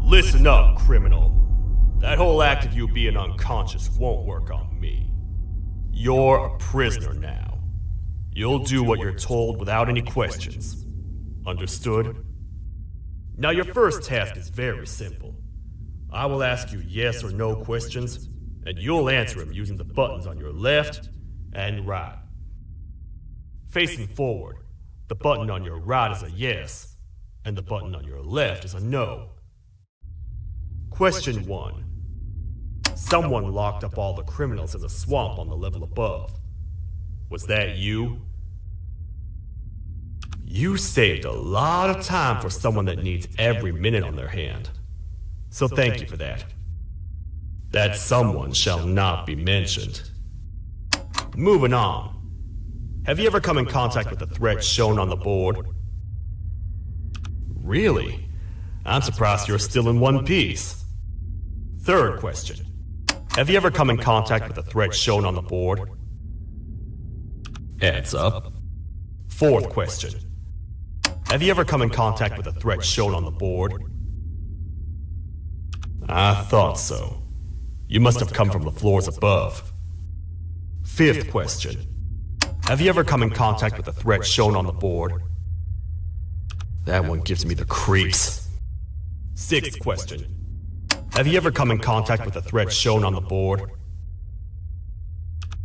Listen up, criminal. That whole act of you being unconscious won't work on me. You're a prisoner now. You'll do what you're told without any questions. Understood? Now your first task is very simple. I will ask you yes or no questions, and you'll answer them using the buttons on your left and right. Facing forward, the button on your right is a yes, and the button on your left is a no. Question 1. Someone locked up all the criminals in the swamp on the level above. Was that you? You saved a lot of time for someone that needs every minute on their hand. So thank you for that. That someone shall not be mentioned. Moving on. Have you ever come in contact with the threat shown on the board? Really? I'm surprised you're still in one piece. Third question. Have you ever come in contact with the threat shown on the board? Adds up. Fourth question. Have you ever come in contact with the threat shown on the board? I thought so. You must have come from the floors above. Fifth question. Have you ever come in contact with the threat shown on the board? That one gives me the creeps. Sixth question. Have you ever come in contact with the threat shown on the board?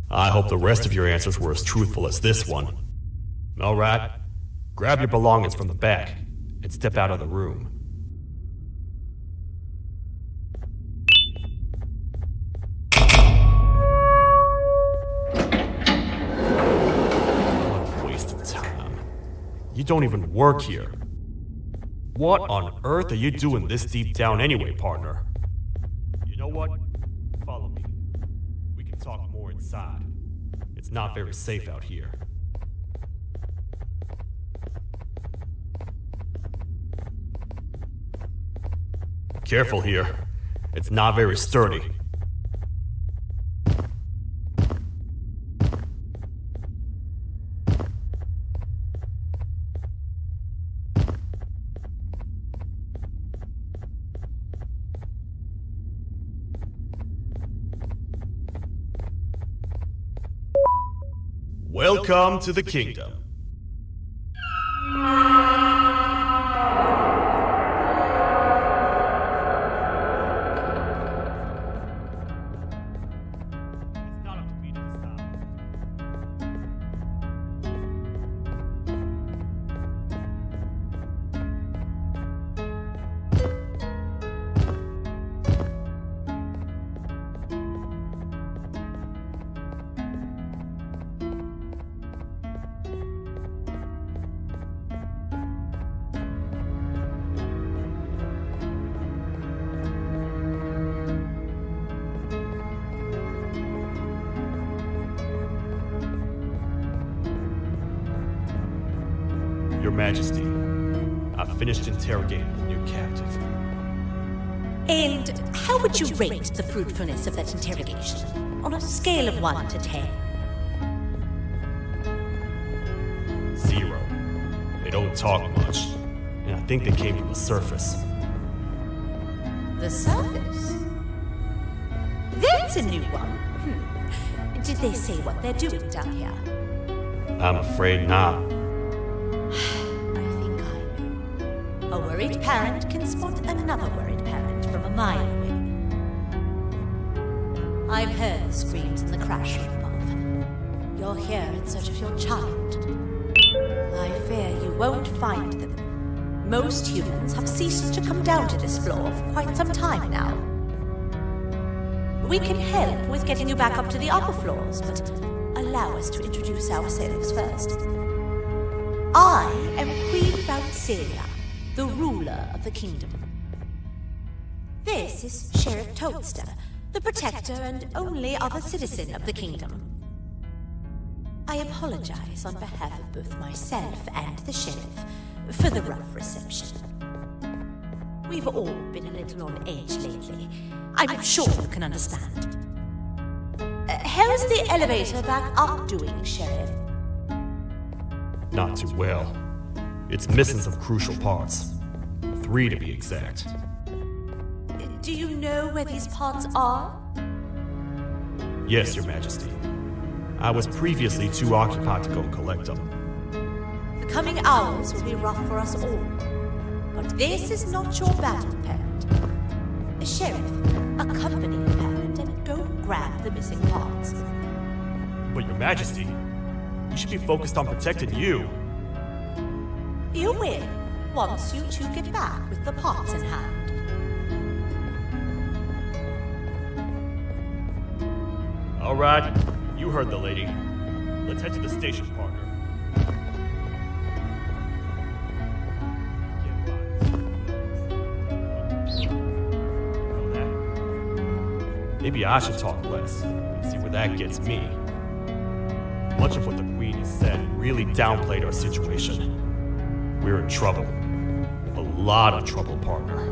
I hope the rest of your answers were as truthful as this one. Alright, grab your belongings from the back and step out of the room. What a waste of time. You don't even work here. What on earth are you doing this deep down anyway, partner? You know what? Follow me. We can talk more inside. It's not very safe out here. Careful here. It's not very sturdy. Welcome to the kingdom. Your Majesty, I've finished interrogating the new captive. And how would you rate the fruitfulness of that interrogation on a scale of 1 to 10? 0. They don't talk much, and I think they came from the surface. The surface? That's a new one. Did they say what they're doing down here? I'm afraid not. I think I know. A worried parent can spot another worried parent from a mile away. I've heard the screams in the crash room above. You're here in search of your child. I fear you won't find them. Most humans have ceased to come down to this floor for quite some time now. We can help with getting you back up to the upper floors, but allow us to introduce ourselves first. I am Queen Bouncelia, the ruler of the kingdom. This is Sheriff Toadster, the protector and only other citizen of the kingdom. I apologize on behalf of both myself and the sheriff for the rough reception. We've all been a little on edge lately. I'm sure you can understand. How's the elevator back up doing, Sheriff? Not too well. It's missing some crucial parts. 3 to be exact. Do you know where these parts are? Yes, Your Majesty. I was previously too occupied to go collect them. The coming hours will be rough for us all. But this is not your battle, parent. Sheriff, accompany the parent and go grab the missing parts. But Your Majesty, we should be focused on protecting you. You will, once you two get back with the parts in hand. All right, you heard the lady. Let's head to the station, partner. Maybe I should talk less and see where that gets me. Much of what the Queen has said really downplayed our situation. We're in trouble. A lot of trouble, partner.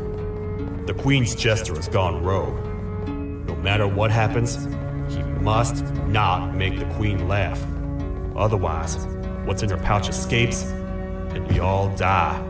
The Queen's jester has gone rogue. No matter what happens, he must not make the Queen laugh. Otherwise, what's in her pouch escapes, and we all die.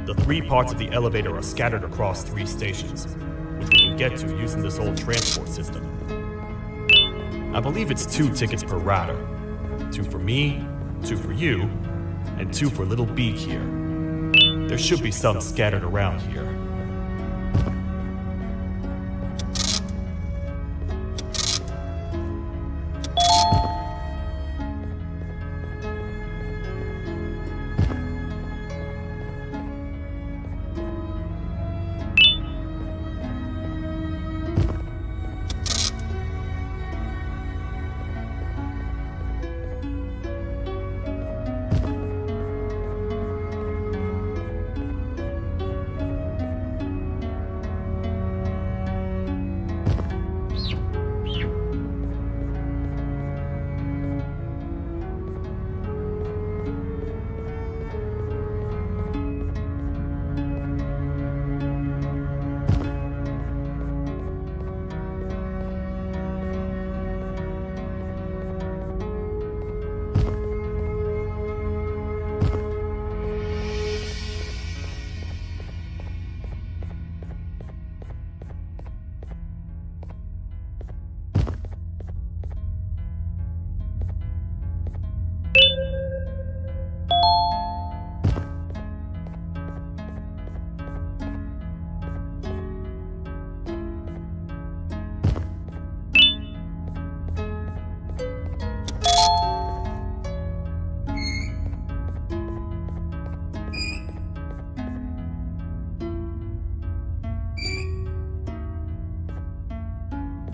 The 3 parts of the elevator are scattered across 3 stations, which we can get to using this old transport system. I believe it's 2 tickets per rider. 2 for me, 2 for you, and 2 for Little Beak here. There should be some scattered around here.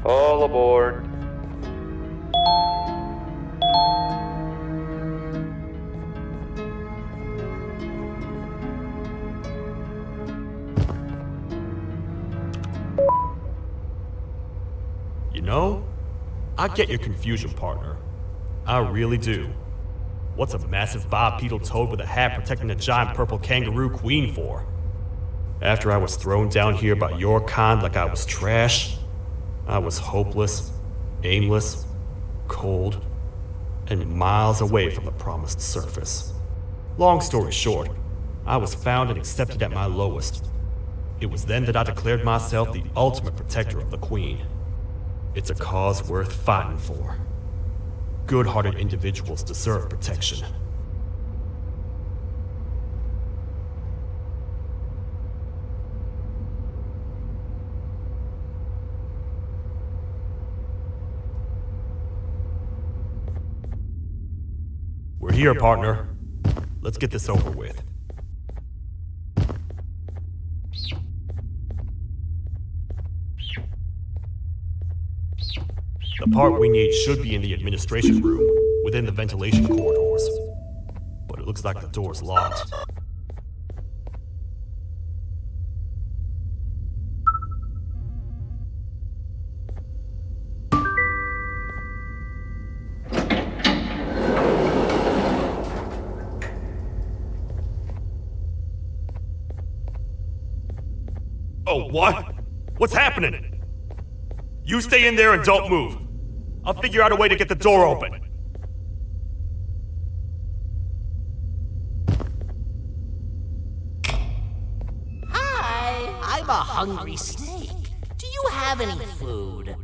All aboard. You know, I get your confusion, partner. I really do. What's a massive bipedal toad with a hat protecting a giant purple kangaroo queen for? After I was thrown down here by your kind like I was trash, I was hopeless, aimless, cold, and miles away from the promised surface. Long story short, I was found and accepted at my lowest. It was then that I declared myself the ultimate protector of the Queen. It's a cause worth fighting for. Good-hearted individuals deserve protection. We're here, partner. Let's get this over with. The part we need should be in the administration room, within the ventilation corridors. But it looks like the door's locked. Oh, what? What's happening? You stay in there and don't move. I'll figure out a way to get the door open. Hi, I'm a hungry snake. Do you have any food?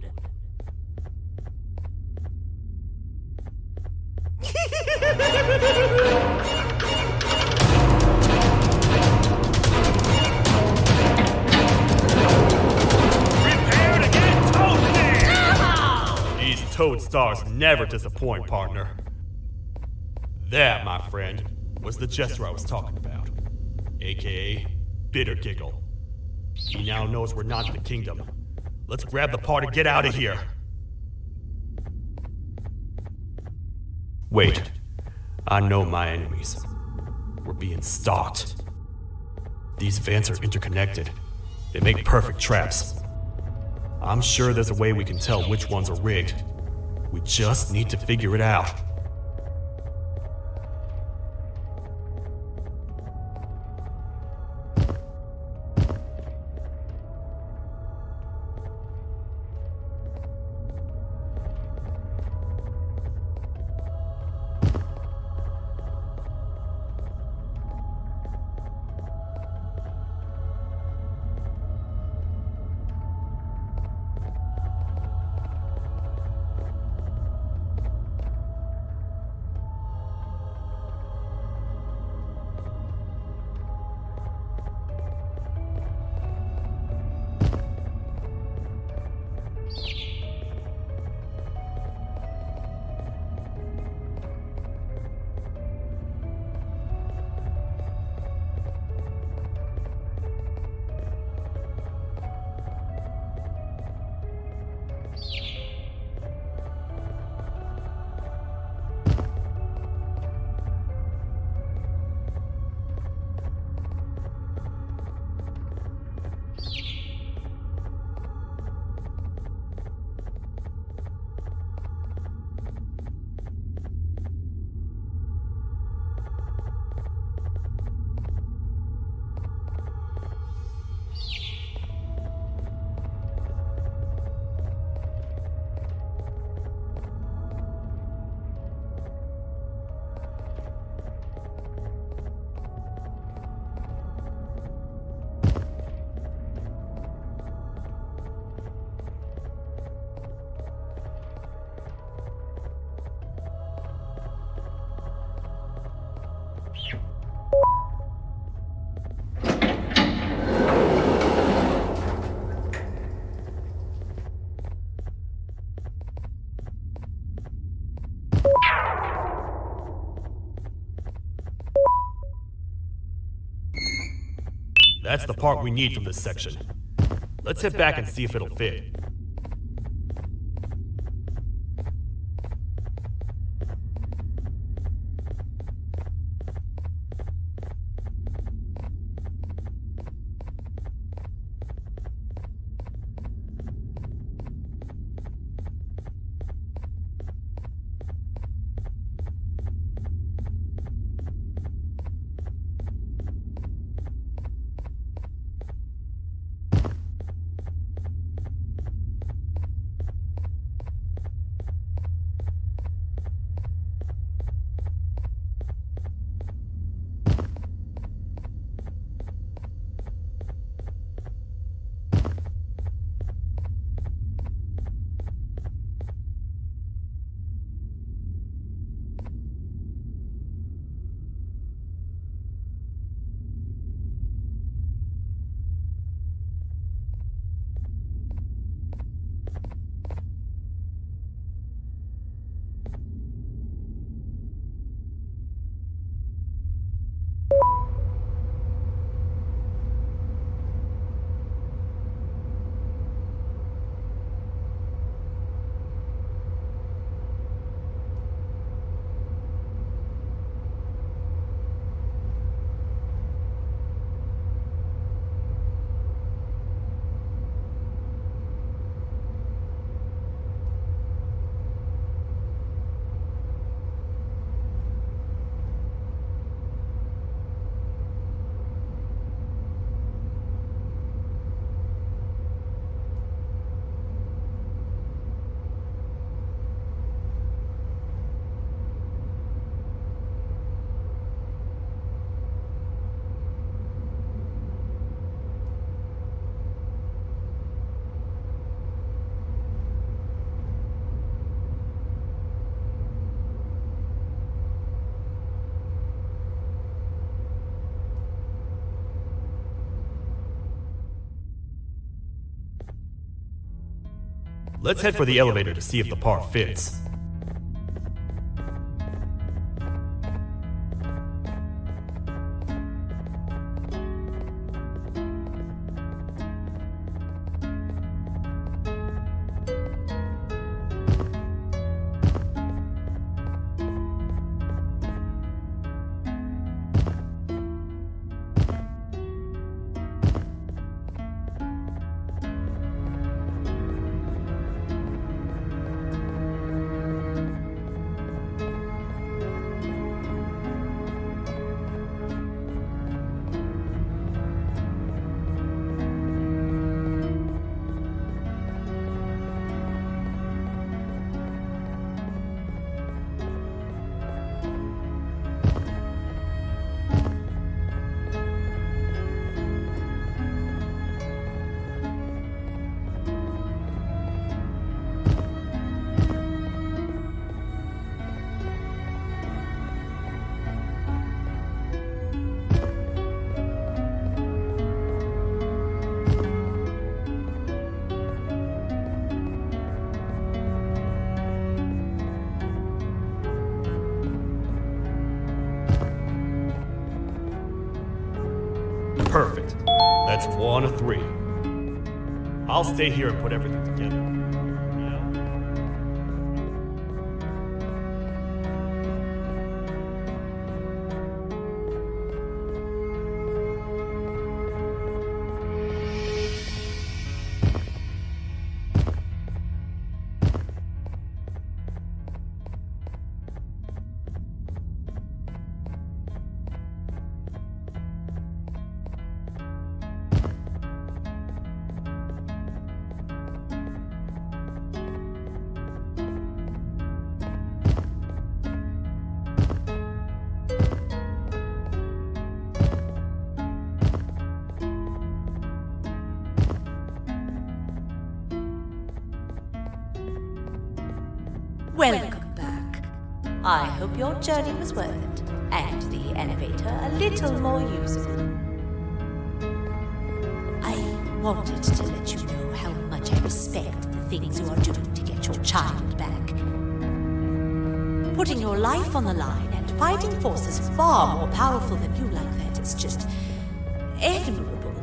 Prepare to get toasted! These toad stars never disappoint, partner. That, my friend, was the jester I was talking about. AKA Bitter Giggle. He now knows we're not in the kingdom. Let's grab the part and get out of here. Wait. I know my enemies. We're being stalked. These vents are interconnected. They make perfect traps. I'm sure there's a way we can tell which ones are rigged. We just need to figure it out. That's the part we need from this section. Let's head back and see if it'll fit. Let's head for the elevator to see if the part fits. Perfect. That's 1 of 3. I'll stay here and put everything together. Welcome back. I hope your journey was worth it, and the elevator a little more usable. I wanted to let you know how much I respect the things you are doing to get your child back. Putting your life on the line and fighting forces far more powerful than you like that is just admirable.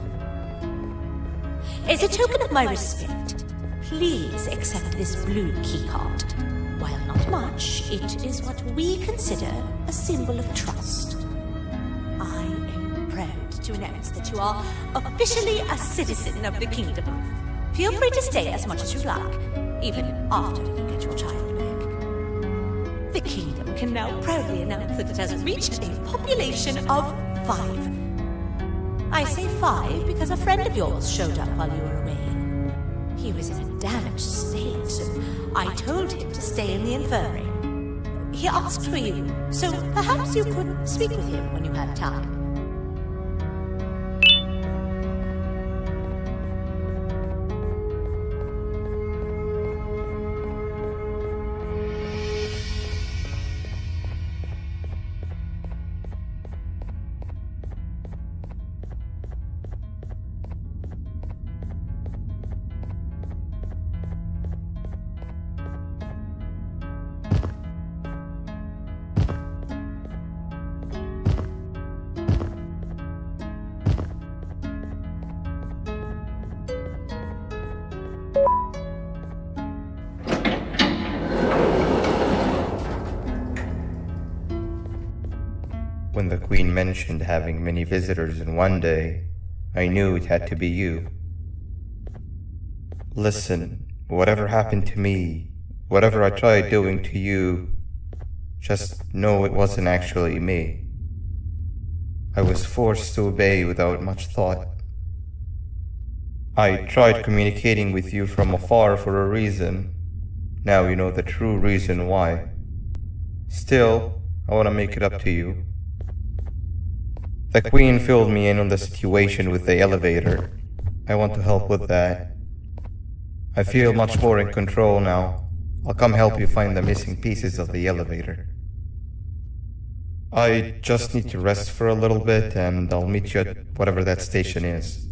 As a token of my respect, please accept this blue keycard. While not much, it is what we consider a symbol of trust. I am proud to announce that you are officially a citizen of the kingdom. Feel free to stay as much as you like, even after you get your child back. The kingdom can now proudly announce that it has reached a population of 5. I say 5 because a friend of yours showed up while you were away. He was in a damaged state, so I told him to stay in the infirmary. He asked for you, so perhaps you could speak with him when you have time. When the Queen mentioned having many visitors in one day, I knew it had to be you. Listen, whatever happened to me, whatever I tried doing to you, just know it wasn't actually me. I was forced to obey without much thought. I tried communicating with you from afar for a reason. Now you know the true reason why. Still, I want to make it up to you. The Queen filled me in on the situation with the elevator. I want to help with that. I feel much more in control now. I'll come help you find the missing pieces of the elevator. I just need to rest for a little bit, and I'll meet you at whatever that station is.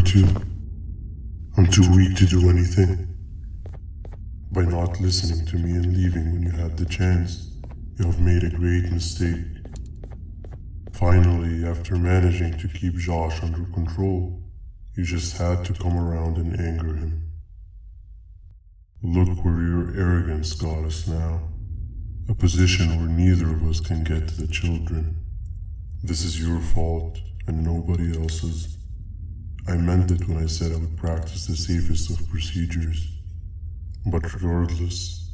to. I'm too weak to do anything. By not listening to me and leaving when you had the chance, you have made a great mistake. Finally, after managing to keep Josh under control, you just had to come around and anger him. Look where your arrogance got us now. A position where neither of us can get to the children. This is your fault and nobody else's. I meant it when I said I would practice the safest of procedures. But regardless,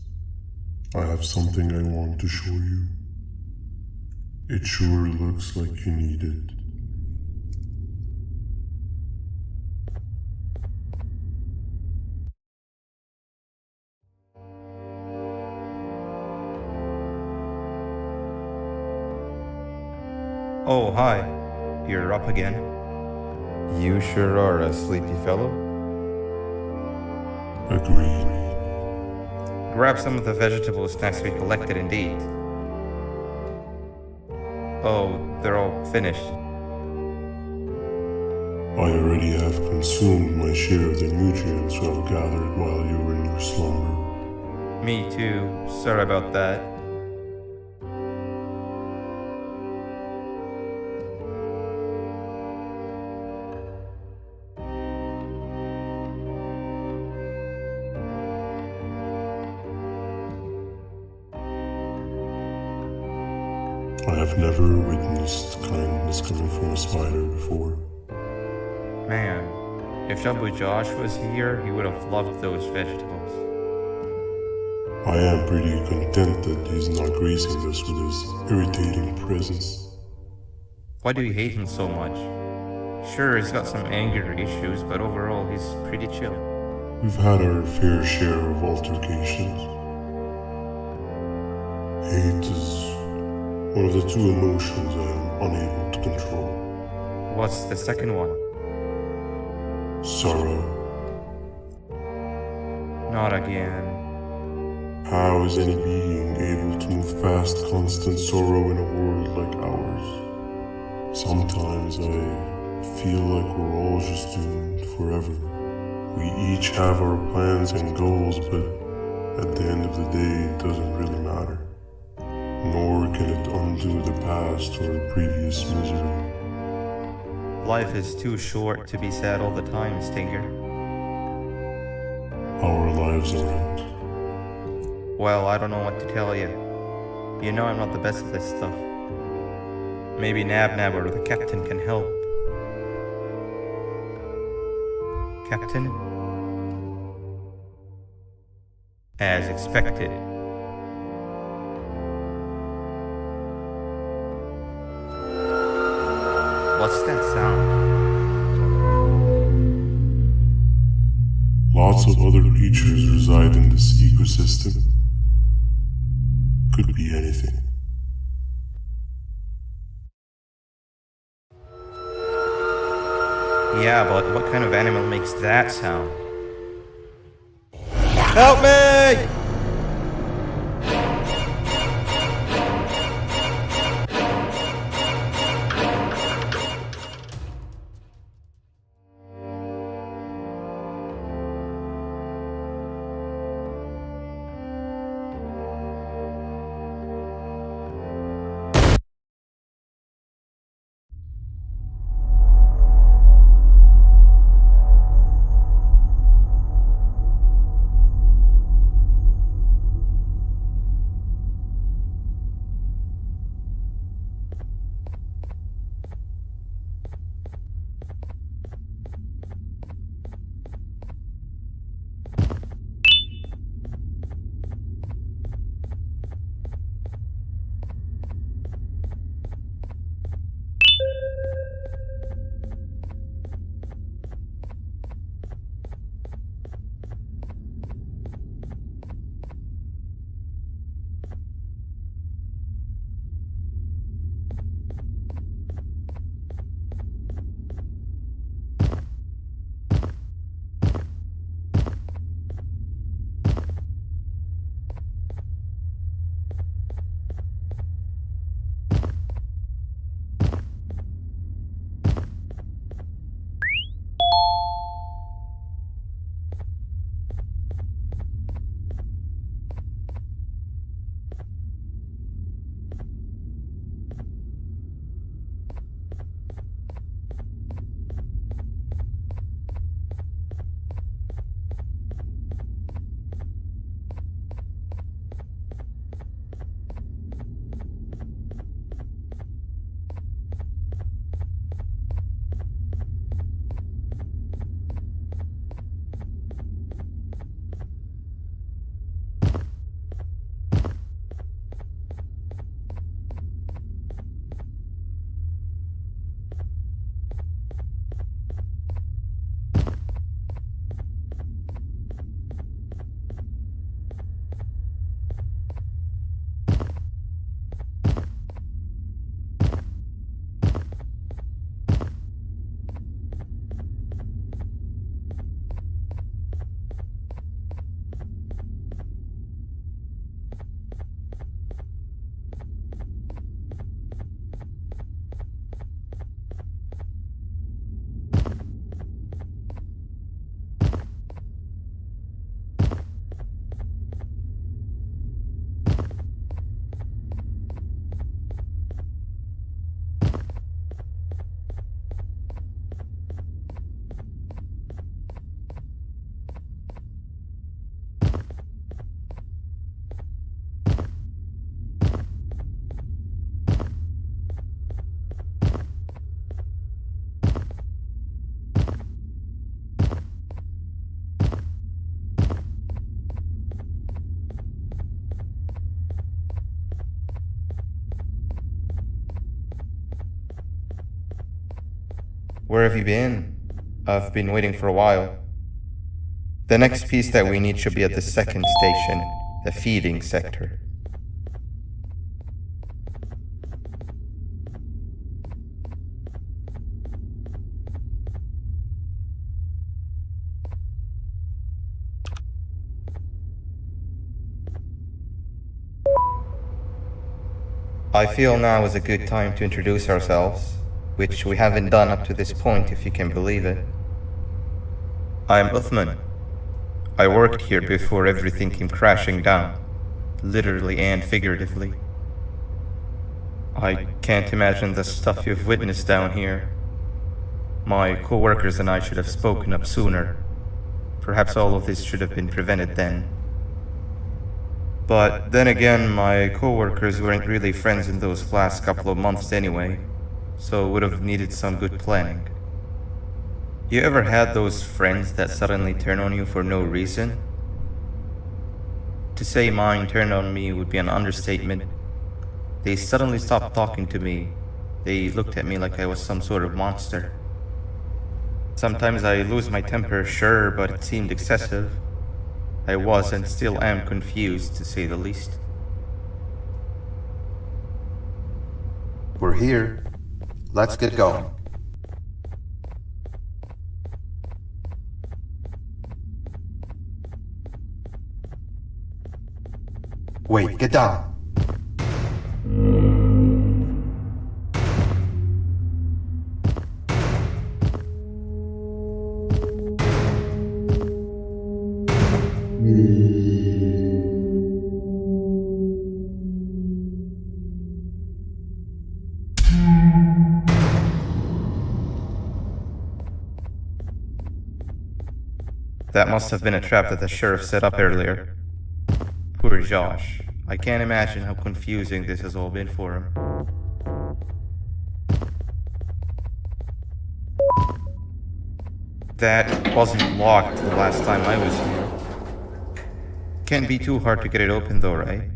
I have something I want to show you. It sure looks like you need it. Oh, hi. You're up again. You sure are a sleepy fellow. Agreed. Grab some of the vegetable snacks we collected indeed. Oh, they're all finished. I already have consumed my share of the nutrients you have gathered while you were in your slumber. Me too. Sorry about that. I have never witnessed kindness coming from a spider before. Man, if Shabu Josh was here, he would have loved those vegetables. I am pretty content that he's not gracing us with his irritating presence. Why do you hate him so much? Sure, he's got some anger issues, but overall he's pretty chill. We've had our fair share of altercations. Hate is one of the two emotions I am unable to control. What's the second one? Sorrow. Not again. How is any being able to move past constant sorrow in a world like ours? Sometimes I feel like we're all just doomed forever. We each have our plans and goals, but at the end of the day, it doesn't really matter. Nor can it undo the past or previous misery. Life is too short to be sad all the time, Stinger. Our lives aren't. Well, I don't know what to tell you. You know I'm not the best at this stuff. Maybe Nab or the captain can help. Captain? As expected. What's that sound? Lots of other creatures reside in this ecosystem. Could be anything. Yeah, but what kind of animal makes that sound? Help me! Where have you been? I've been waiting for a while. The next piece that we need should be at the second station, the feeding sector. I feel now is a good time to introduce ourselves, which we haven't done up to this point, if you can believe it. I'm Uthman. I worked here before everything came crashing down, literally and figuratively. I can't imagine the stuff you've witnessed down here. My co-workers and I should have spoken up sooner. Perhaps all of this should have been prevented then. But then again, my co-workers weren't really friends in those last couple of months anyway, so would have needed some good planning. You ever had those friends that suddenly turn on you for no reason? To say mine turned on me would be an understatement. They suddenly stopped talking to me. They looked at me like I was some sort of monster. Sometimes I lose my temper, sure, but it seemed excessive. I was and still am confused, to say the least. We're here. Let's get going. Wait, get down. That must have been a trap that the sheriff set up earlier. Poor Josh. I can't imagine how confusing this has all been for him. That wasn't locked the last time I was here. Can't be too hard to get it open though, right?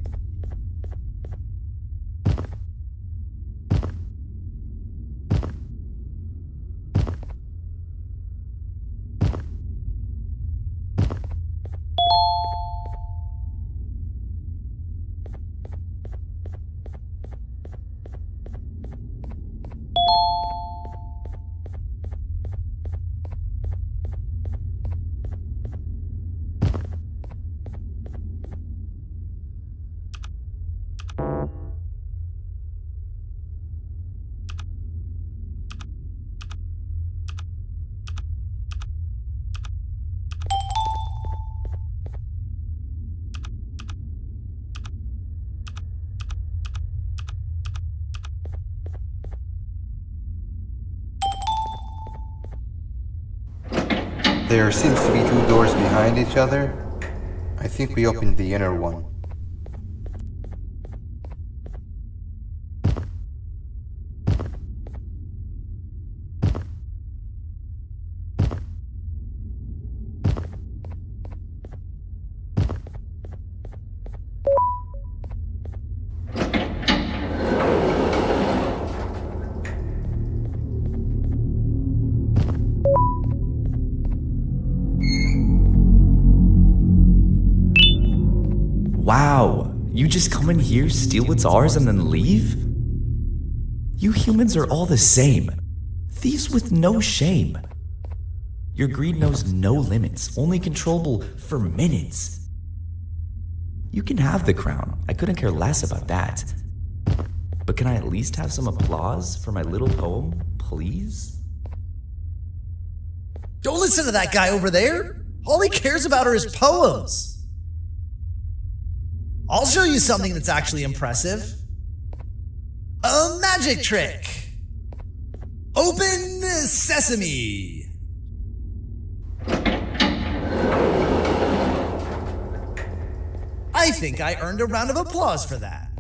There seems to be two doors behind each other. I think we opened the inner one. Wow, you just come in here, steal what's ours, and then leave? You humans are all the same. Thieves with no shame. Your greed knows no limits, only controllable for minutes. You can have the crown, I couldn't care less about that. But can I at least have some applause for my little poem, please? Don't listen to that guy over there. All he cares about are his poems. I'll show you something that's actually impressive. A magic trick. Open sesame. I think I earned a round of applause for that.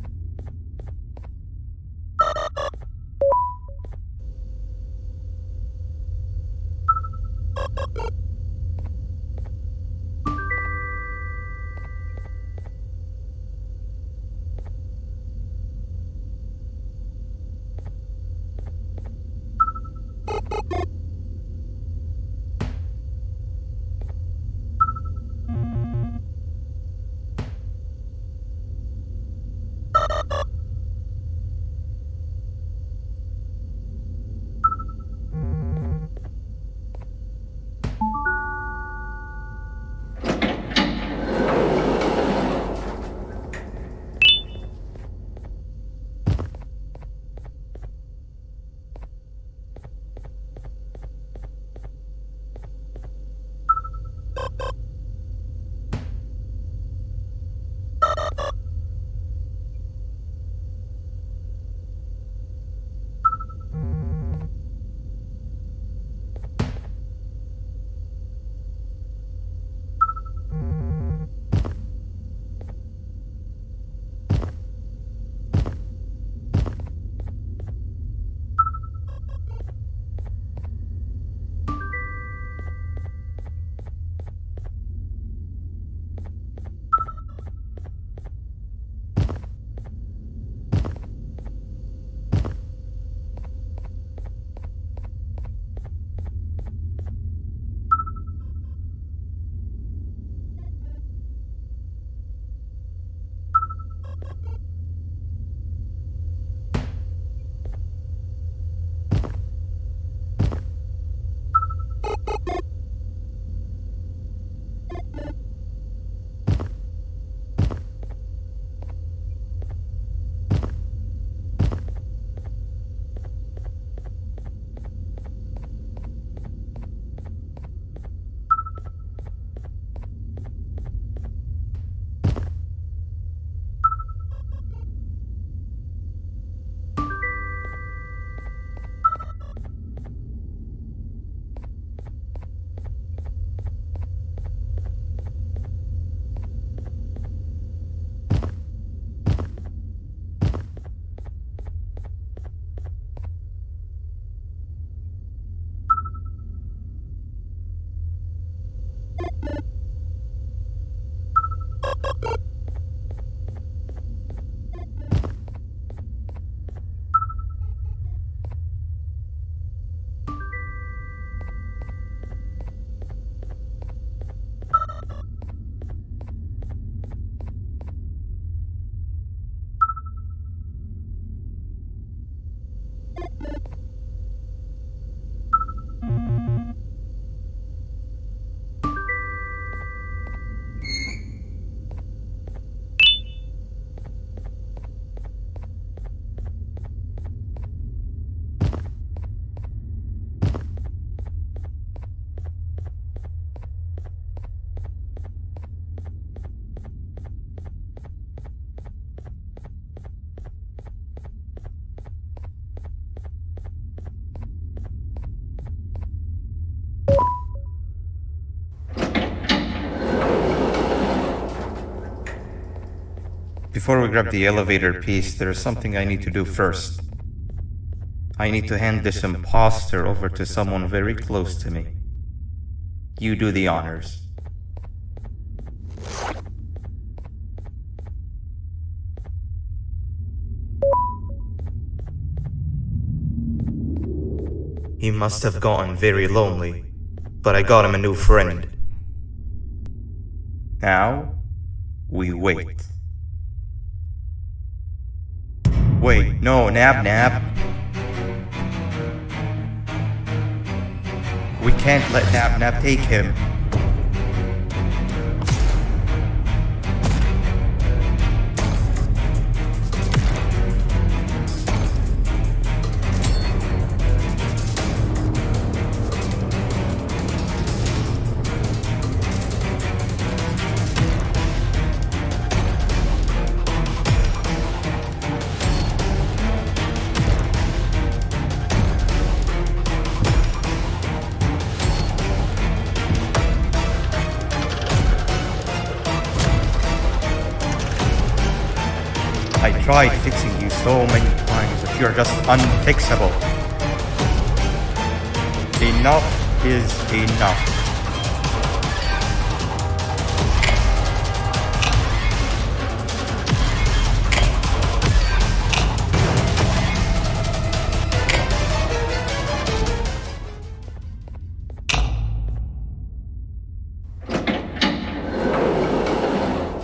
Before we grab the elevator piece, there's something I need to do first. I need to hand this imposter over to someone very close to me. You do the honors. He must have gotten very lonely, but I got him a new friend. Now, we wait. Wait, no, Nab. We can't let Nab take him. I tried fixing you so many times that you're just unfixable. Enough is enough.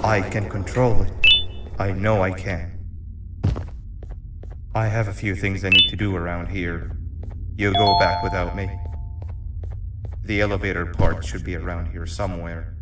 I can control it. I know I can. I have a few things I need to do around here. You go back without me. The elevator part should be around here somewhere.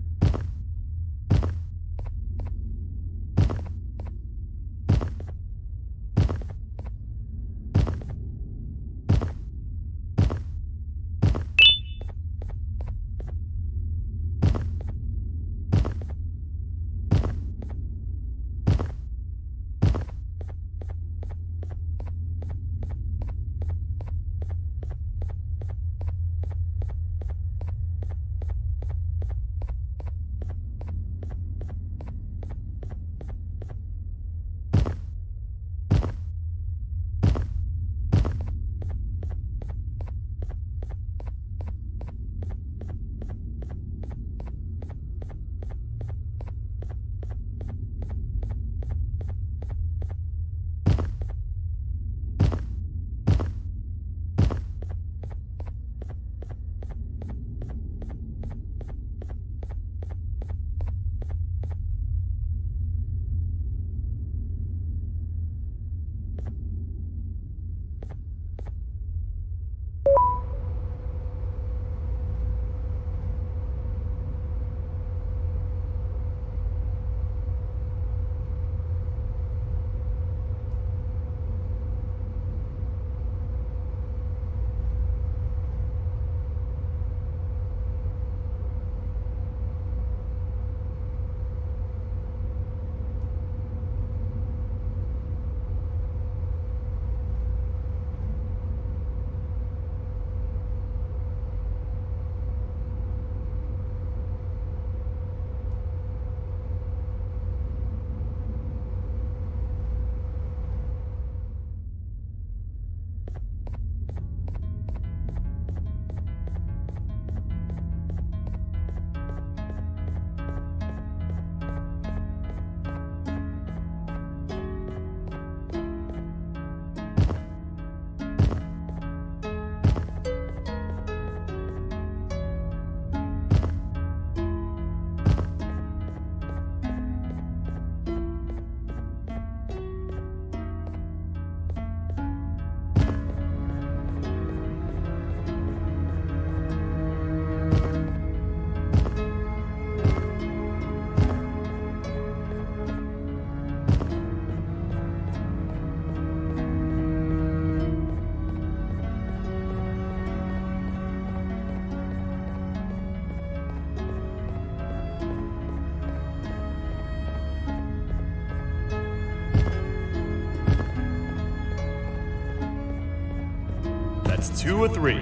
That's 2 of 3.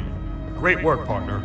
Great work, partner.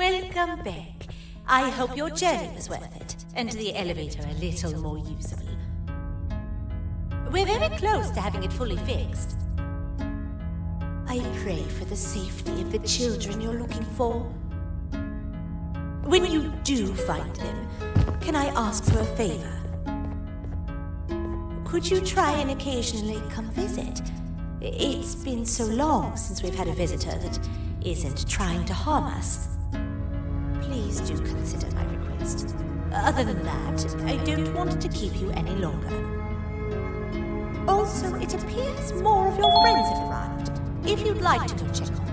Welcome back. I hope your journey was worth it, and the elevator a little more usable. We're very close to having it fully fixed. I pray for the safety of the children you're looking for. When you do find them, can I ask for a favor? Could you try and occasionally come visit? It's been so long since we've had a visitor that isn't trying to harm us. Please do consider my request. Other than that, I don't want to keep you any longer. Also, it appears more of your friends have arrived. If you'd like to go check on them.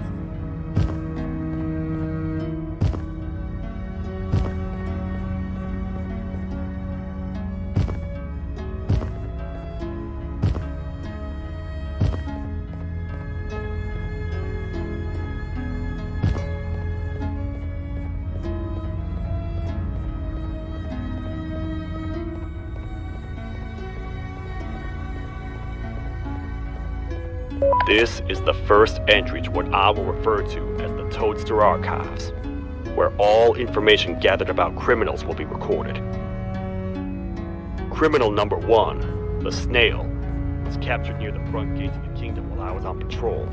This is the first entry to what I will refer to as the Toadster Archives, where all information gathered about criminals will be recorded. Criminal number 1, the Snail, was captured near the front gate of the kingdom while I was on patrol.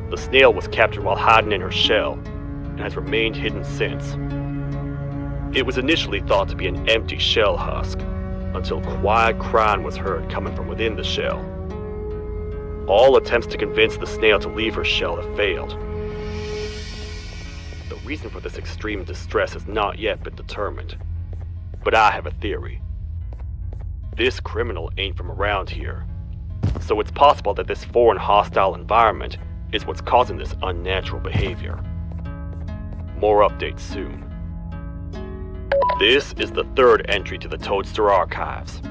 The Snail was captured while hiding in her shell, and has remained hidden since. It was initially thought to be an empty shell husk, until quiet crying was heard coming from within the shell. All attempts to convince the Snail to leave her shell have failed. The reason for this extreme distress has not yet been determined, but I have a theory. This criminal ain't from around here, so it's possible that this foreign hostile environment is what's causing this unnatural behavior. More updates soon. This is the third entry to the Toadster Archives.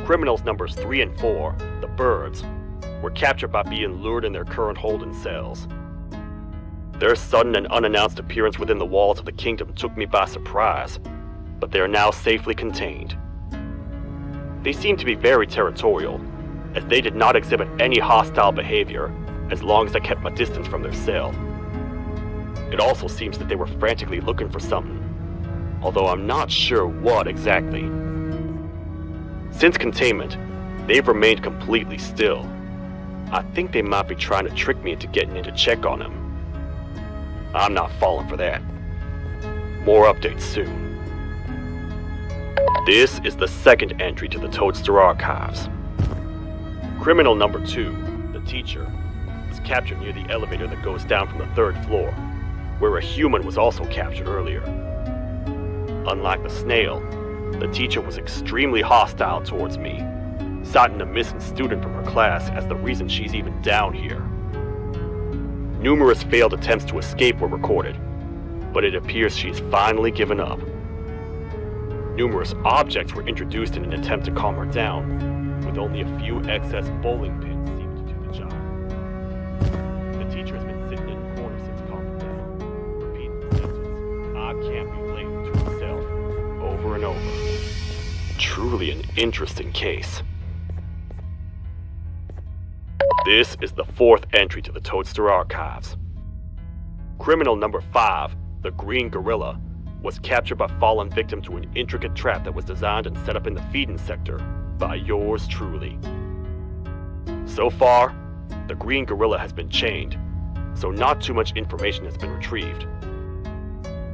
Criminals numbers 3 and 4, the Birds, were captured by being lured in their current holding cells. Their sudden and unannounced appearance within the walls of the kingdom took me by surprise, but they are now safely contained. They seem to be very territorial, as they did not exhibit any hostile behavior as long as I kept my distance from their cell. It also seems that they were frantically looking for something, although I'm not sure what exactly. Since containment, they've remained completely still. I think they might be trying to trick me into getting in to check on them. I'm not falling for that. More updates soon. This is the second entry to the Toadster Archives. Criminal number 2, the Teacher, was captured near the elevator that goes down from the 3rd floor, where a human was also captured earlier. Unlike the Snail, the Teacher was extremely hostile towards me, citing a missing student from her class as the reason she's even down here. Numerous failed attempts to escape were recorded, but it appears she's finally given up. Numerous objects were introduced in an attempt to calm her down, with only a few excess bowling pins seeming to do the job. The Teacher has been sitting in a corner since calming down, repeating the sentence, "I can't be late," to himself, over and over. Truly an interesting case. This is the 4th entry to the Toadster Archives. Criminal number 5, the Green Gorilla, was captured by falling victim to an intricate trap that was designed and set up in the feeding sector by yours truly. So far, the Green Gorilla has been chained, so not too much information has been retrieved.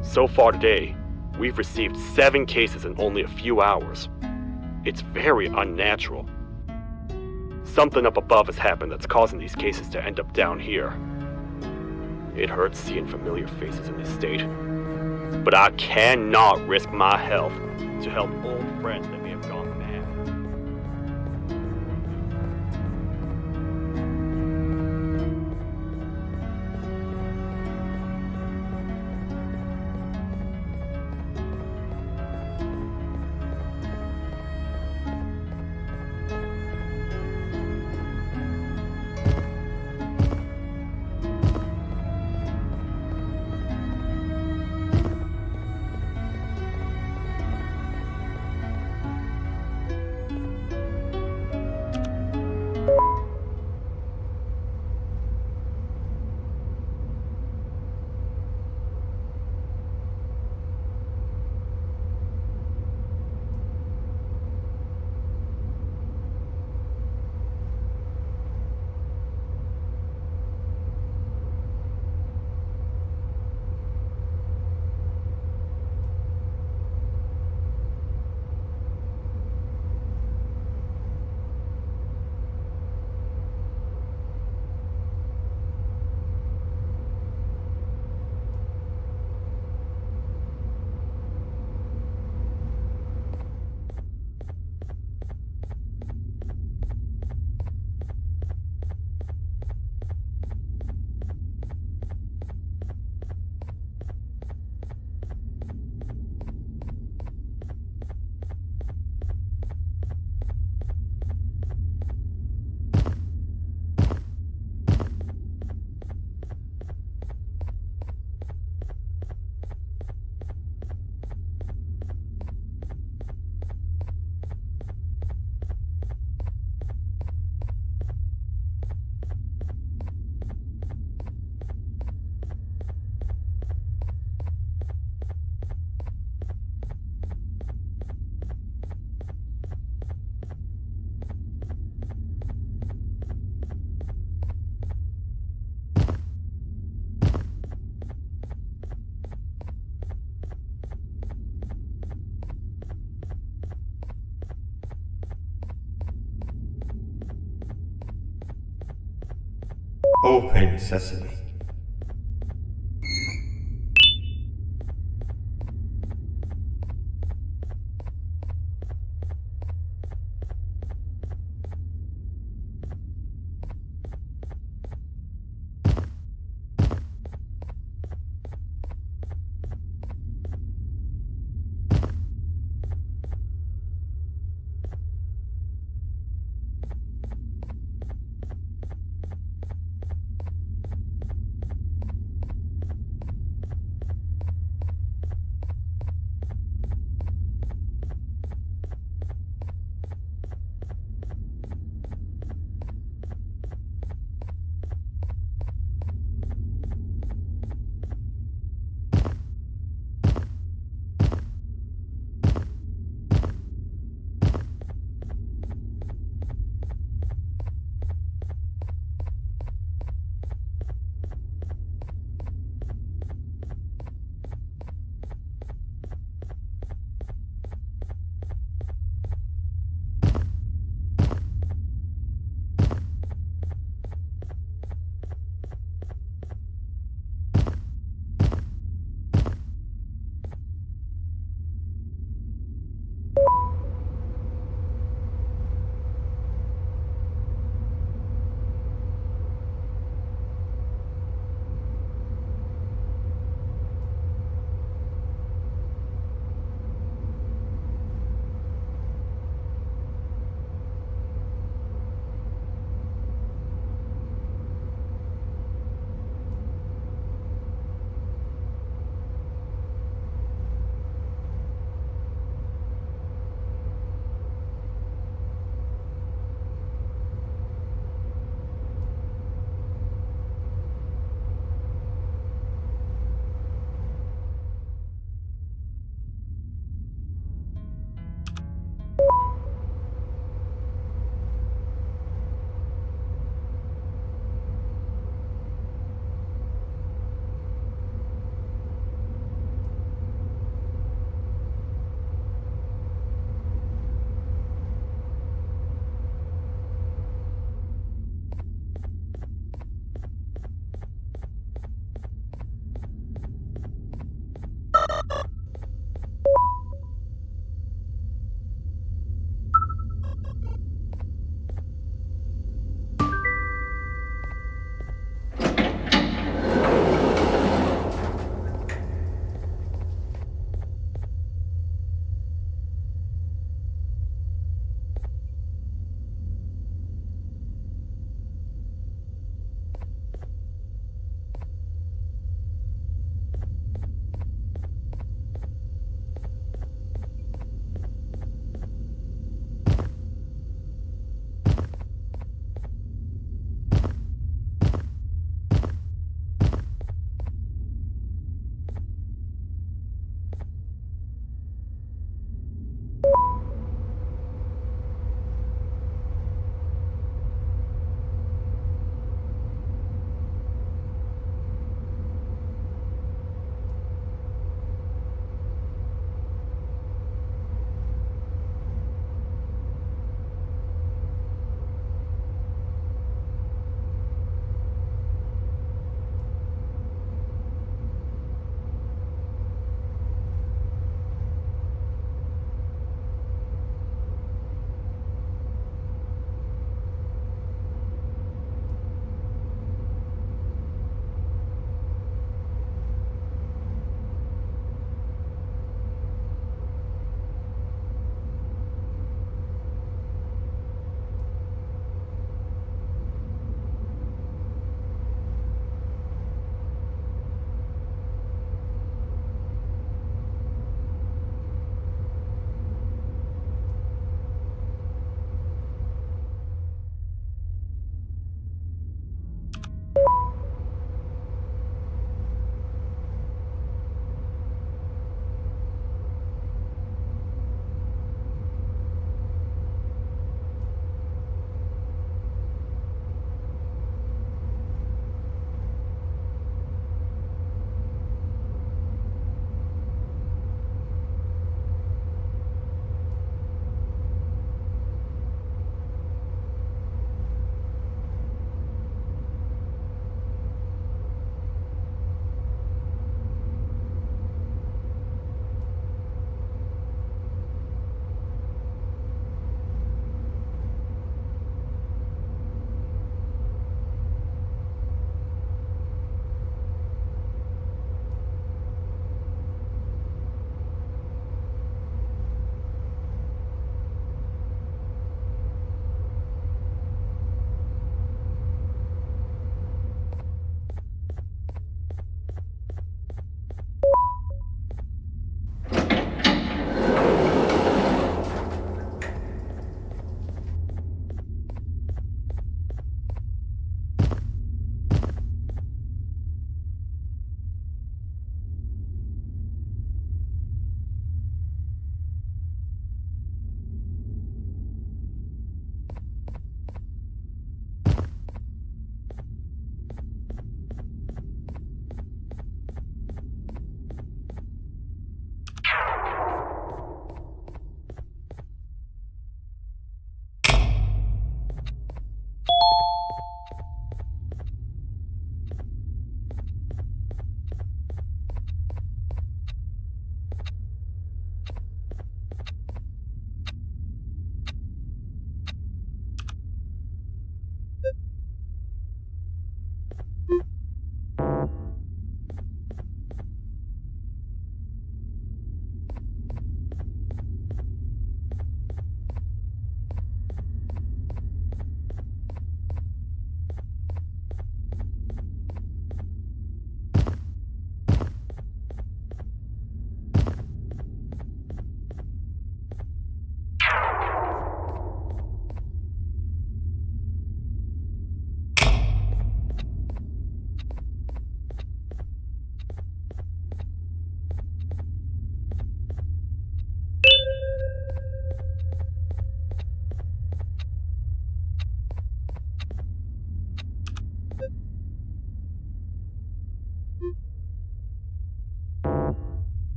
So far today, we've received 7 cases in only a few hours. It's very unnatural. Something up above has happened that's causing these cases to end up down here. It hurts seeing familiar faces in this state, but I cannot risk my health to help old friends that may have gone mad. Open sesame.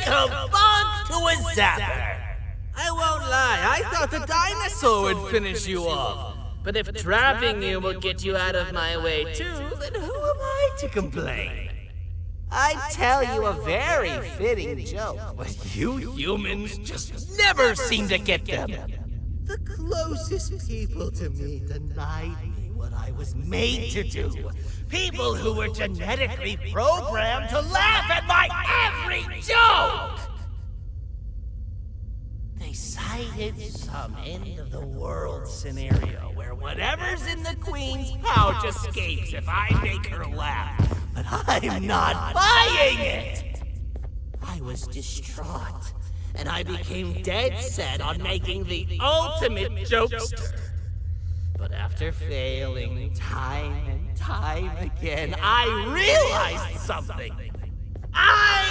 a bug to a zapper. I won't lie, I thought the dinosaur would finish you off. But if trapping you will get you out of my way too, then who am I to complain? I'd tell you a very fitting joke, but you humans just never seem to get them. The closest people to me denied me what I was made to do. People who were genetically programmed to laugh at my every joke! They cited some end-of-the-world scenario where whatever's in the Queen's pouch escapes if I make her laugh. But I'm not buying it! I was distraught, and I became dead set on making the ultimate jokester. But after failing time and time again, I realized something. I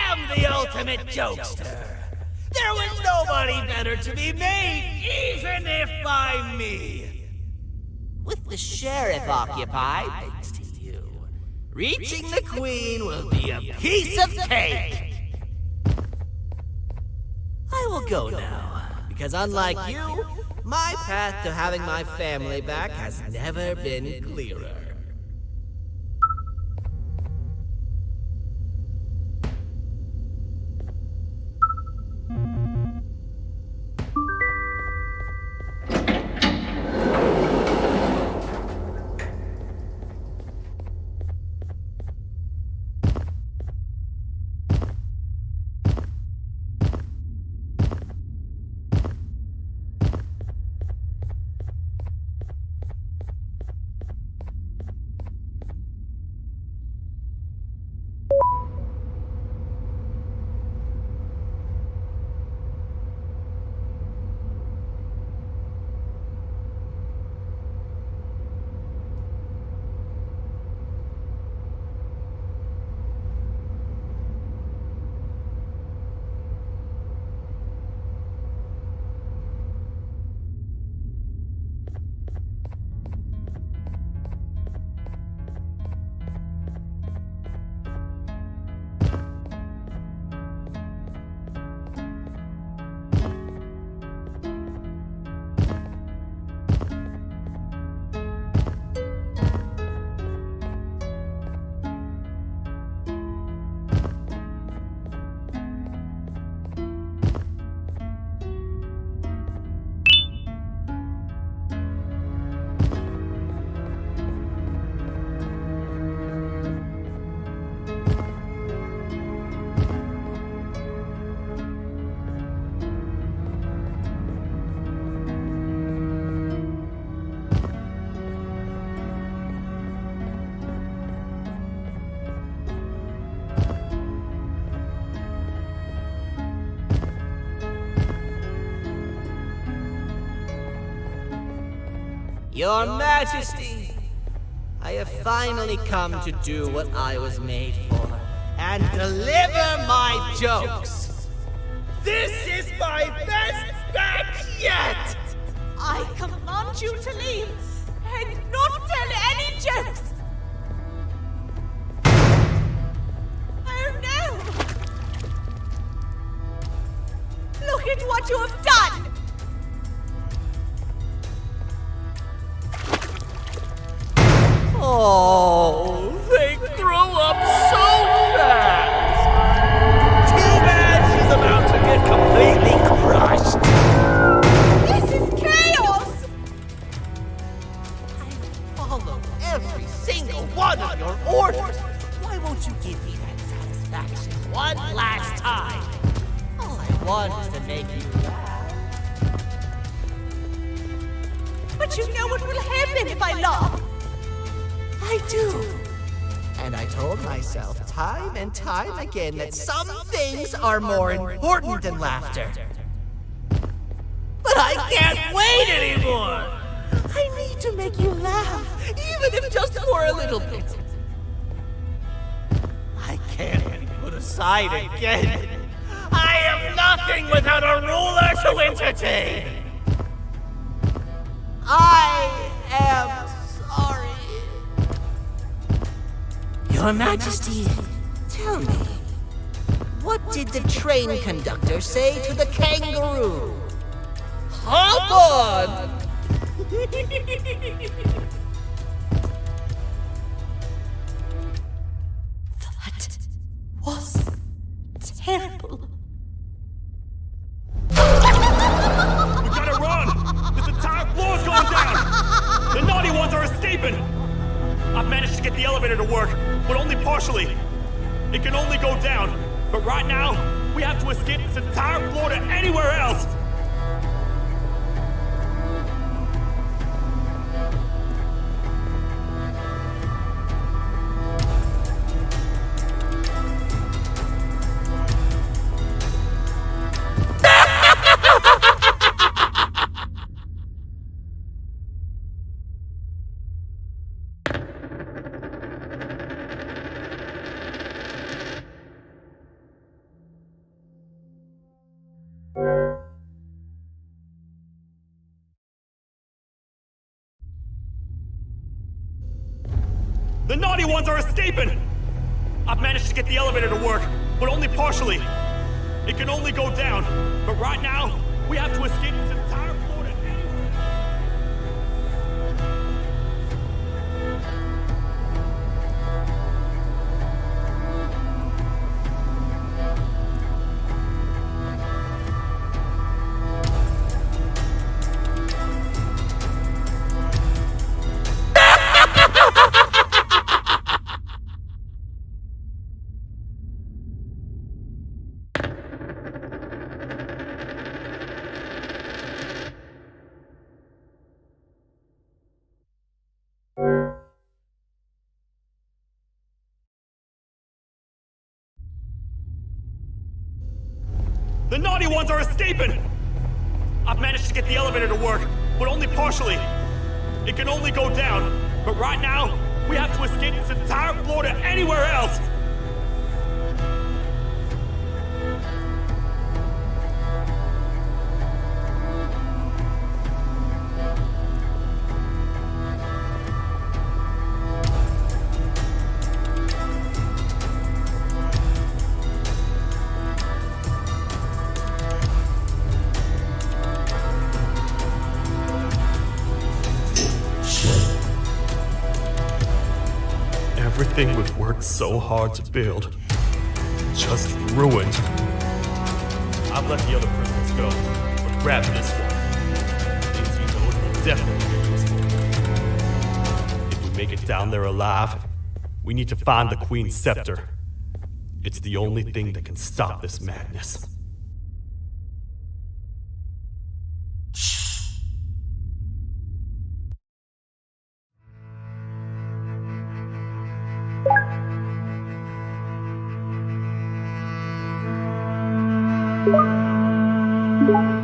am the ultimate jokester! There was nobody better to be made, even if by me! With the sheriff occupied, thanks to you, reaching the Queen will be a piece of cake! I will go now, because unlike you, my path to having my family back has never been clearer. Your Majesty, I have finally come to do what I was made for, and deliver my jokes. This is my best batch yet! I command you to leave and not tell any jokes! Oh no! Look at what you have done! Oh, they grew up so fast! Too bad she's about to get completely crushed! This is chaos! I follow every single one of your orders! Why won't you give me that satisfaction one last time? All I want is to make you laugh. But you know what will happen if I laugh! I do. And I told myself time and time again that some things are more important than laughter. But I can't wait anymore! I need to make you laugh, even if just for a little bit. I can't be put aside again. I am nothing without a ruler to entertain. I am sorry. Your Majesty, tell me, What did the train conductor say to the kangaroo? Hop on! That was terrible. We gotta run! This entire floor's going down! The naughty ones are escaping! I've managed to get the elevator to work, but only partially. It can only go down, but right now, we have to escape this entire floor to anywhere else! The naughty ones are escaping! I've managed to get the elevator to work, but only partially. It can only go down, but right now, we have to escape this entire floor to anywhere else. The naughty ones are escaping! I've managed to get the elevator to work, but only partially. It can only go down, but right now, we have to escape this entire floor to anywhere else! Everything we've worked so hard to build, just ruined. I've let the other prisoners go, but grab this one. Things you know it will definitely be useful. If we make it down there alive, we need to find the Queen's scepter. It's the only thing that can stop this madness. Thank you.